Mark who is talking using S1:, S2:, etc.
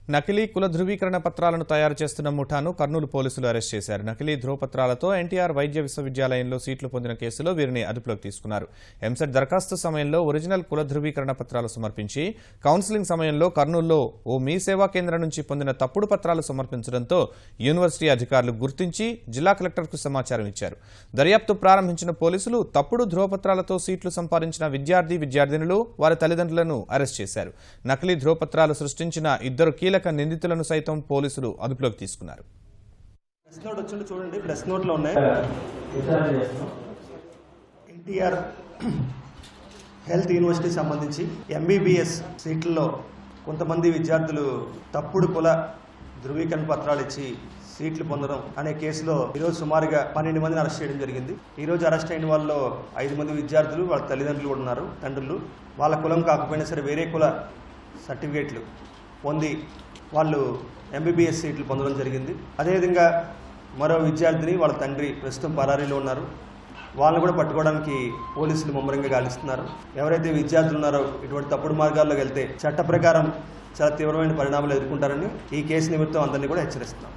S1: నకిలీ కుల ధృవీకరణ పత్రాలను తయారు చేస్తున్న ముఠాను కర్నూలు పోలీసులు అరెస్ట్ చేశారు. నకిలీ ధ్రువపత్రాలతో ఎన్టీఆర్ వైద్య విశ్వవిద్యాలయంలో సీట్లు పొందిన కేసులో వీరిని అదుపులోకి తీసుకున్నారు. ఎంసెట్ దరఖాస్తు సమయంలో ఒరిజినల్ కుల ధృవీకరణ పత్రాలు సమర్పించి కౌన్సిలింగ్ సమయంలో కర్నూలులో ఓ మీ సేవా కేంద్రం నుంచి పొందిన తప్పుడు పత్రాలు సమర్పించడంతో యూనివర్సిటీ అధికారులు గుర్తించి జిల్లా కలెక్టర్కు సమాచారం ఇచ్చారు. దర్యాప్తు ప్రారంభించిన పోలీసులు తప్పుడు ధ్రువపత్రాలతో సీట్లు సంపాదించిన విద్యార్థినులు వారి తల్లిదండ్రులను అరెస్ట్ చేశారు. నకిలీ ధ్రువపత్రాలు సృష్టించిన ఇద్దరు కీలక నిందితులను సైతం పోలీసులు అదుపులోకి తీసుకున్నారు.
S2: ప్రెస్ నోట్ లో ఉన్నాయి. ఎన్టీఆర్ హెల్త్ యూనివర్సిటీ సంబంధించి ఎంబీబీఎస్ సీట్లలో కొంతమంది విద్యార్థులు తప్పుడు కుల ధృవీకరణ పత్రాలు ఇచ్చి సీట్లు పొందడం అనే కేసులో ఈరోజు సుమారుగా 12 మందిని అరెస్ట్ చేయడం జరిగింది. ఈరోజు అరెస్ట్ అయిన వాళ్ళలో 5 మంది విద్యార్థులు, వాళ్ళ తల్లిదండ్రులు కూడా ఉన్నారు. తండ్రులు వాళ్ళ కులం కాకపోయినా సరే వేరే కుల సర్టిఫికేట్లు పొంది వాళ్ళు ఎంబీబీఎస్ సీట్లు పొందడం జరిగింది. అదేవిధంగా మరో విద్యార్థిని వాళ్ళ తండ్రి ప్రస్తుతం పరారీలో ఉన్నారు. వాళ్ళని కూడా పట్టుకోవడానికి పోలీసులు ముమ్మరంగా గాలిస్తున్నారు. ఎవరైతే విద్యార్థులు ఉన్నారో ఇటువంటి తప్పుడు మార్గాల్లోకి వెళ్తే చట్ట ప్రకారం చాలా తీవ్రమైన పరిణామాలు ఎదుర్కొంటారని ఈ కేసు నిమిత్తం అందరినీ కూడా హెచ్చరిస్తున్నాం.